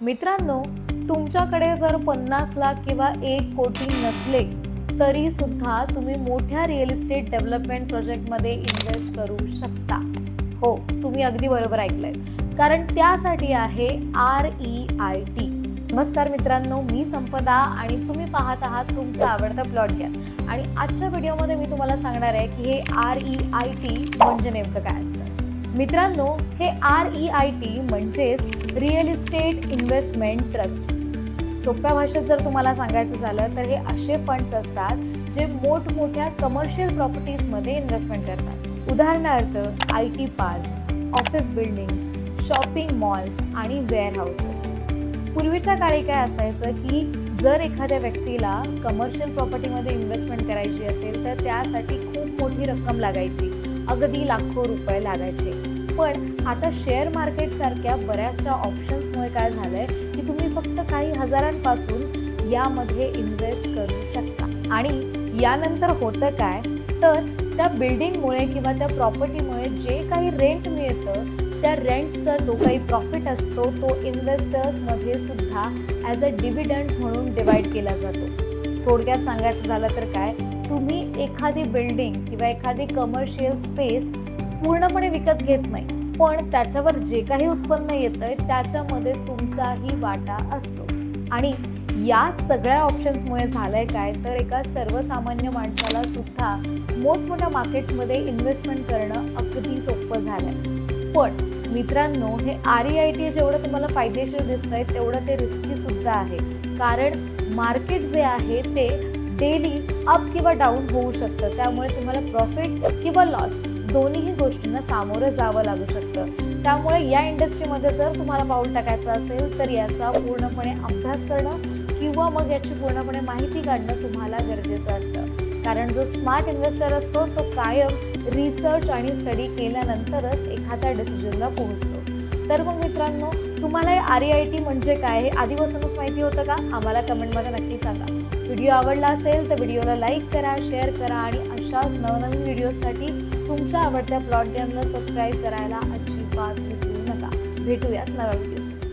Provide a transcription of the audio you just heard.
मित्रांनो, तुमच्याकडे जर 50 लाख किंवा 1 कोटी नसले तरी सुद्धा तुम्ही मोठ्या रिअल इस्टेट डेव्हलपमेंट प्रोजेक्टमध्ये इन्व्हेस्ट करू शकता. हो, तुम्ही अगदी बरोबर ऐकलंय, कारण त्यासाठी आहे REIT. नमस्कार मित्रांनो, मी संपदा आणि तुम्ही पाहत आहात तुमचा आवडता प्लॉट घ्या. आणि आजच्या व्हिडिओमध्ये मी तुम्हाला सांगणार आहे की हे REIT म्हणजे नेमकं काय असतं. मित्रांनो, हे REIT म्हणजेच रिअल इस्टेट इन्व्हेस्टमेंट ट्रस्ट. सोप्या भाषेत जर तुम्हाला सांगायचं झालं तर हे असे फंड्स असतात जे मोठमोठ्या कमर्शियल प्रॉपर्टीजमध्ये इन्व्हेस्टमेंट करतात. उदाहरणार्थ IT parks, office buildings, shopping malls आणि वेअरहाऊसेस. पूर्वीच्या काळी काय असायचं की जर एखाद्या व्यक्तीला कमर्शियल प्रॉपर्टीमध्ये इन्व्हेस्टमेंट करायची असेल तर त्यासाठी खूप मोठी रक्कम लागायची, अगदी लाखो रुपये लागायचे. पण आता शेअर मार्केटसारख्या बऱ्याचशा ऑप्शन्समुळे काय झालंय की तुम्ही फक्त काही हजारांपासून यामध्ये इन्व्हेस्ट करू शकता. आणि यानंतर होतं काय तर त्या बिल्डिंगमुळे किंवा त्या प्रॉपर्टीमुळे जे काही रेंट मिळतं त्या रेंटचा जो काही प्रॉफिट असतो तो इन्व्हेस्टर्समध्ये सुद्धा ॲज अ डिव्हिडंड म्हणून डिवाइड केला जातो. थोडक्यात सांगायचं झालं तर काय, तुम्ही एखादी बिल्डिंग किंवा एखादी कमर्शियल स्पेस पूर्णपणे विकत घेत नाही, पण त्याच्यावर जे काही उत्पन्न येतंय त्याच्यामध्ये तुमचाही वाटा असतो. आणि या सगळ्या ऑप्शन्समुळे झालंय काय तर एका सर्वसामान्य माणसाला सुद्धा मोठमोठ्या मार्केटमध्ये इन्व्हेस्टमेंट करणं अगदी सोपं झालंय. पण मित्रांनो, हे REIT जेवढं तुम्हाला फायदेशीर दिसतंय तेवढं ते रिस्की सुद्धा आहे. कारण मार्केट जे आहे ते डेली अप किंवा डाऊन होऊ शकतं. त्यामुळे तुम्हाला प्रॉफिट किंवा लॉस दोन्हीही गोष्टींना सामोरं जावं लागू शकतं. त्यामुळे या इंडस्ट्रीमध्ये जर तुम्हाला पाऊल टाकायचं असेल तर याचा पूर्णपणे अभ्यास करणं किंवा मग याची पूर्णपणे माहिती काढणं तुम्हाला गरजेचं असतं. कारण जो स्मार्ट इन्व्हेस्टर असतो तो कायम रिसर्च आणि स्टडी केल्यानंतरच एखाद्या डिसिजनला पोहोचतो. तर मग मित्रांनो, तुम्हाला REIT म्हणजे काय हे आधीपासूनच माहिती होतं का? आम्हाला कमेंटमध्ये नक्की सांगा. व्हिडिओ आवडला असेल तर व्हिडिओला लाईक करा, शेअर करा आणि अशाच नवनवीन व्हिडिओसाठी तुमच्या आवडत्या प्लॉट गेमला सबस्क्राईब करायला अजिबात विसरू नका. भेटूयात नव्या व्हिडिओ.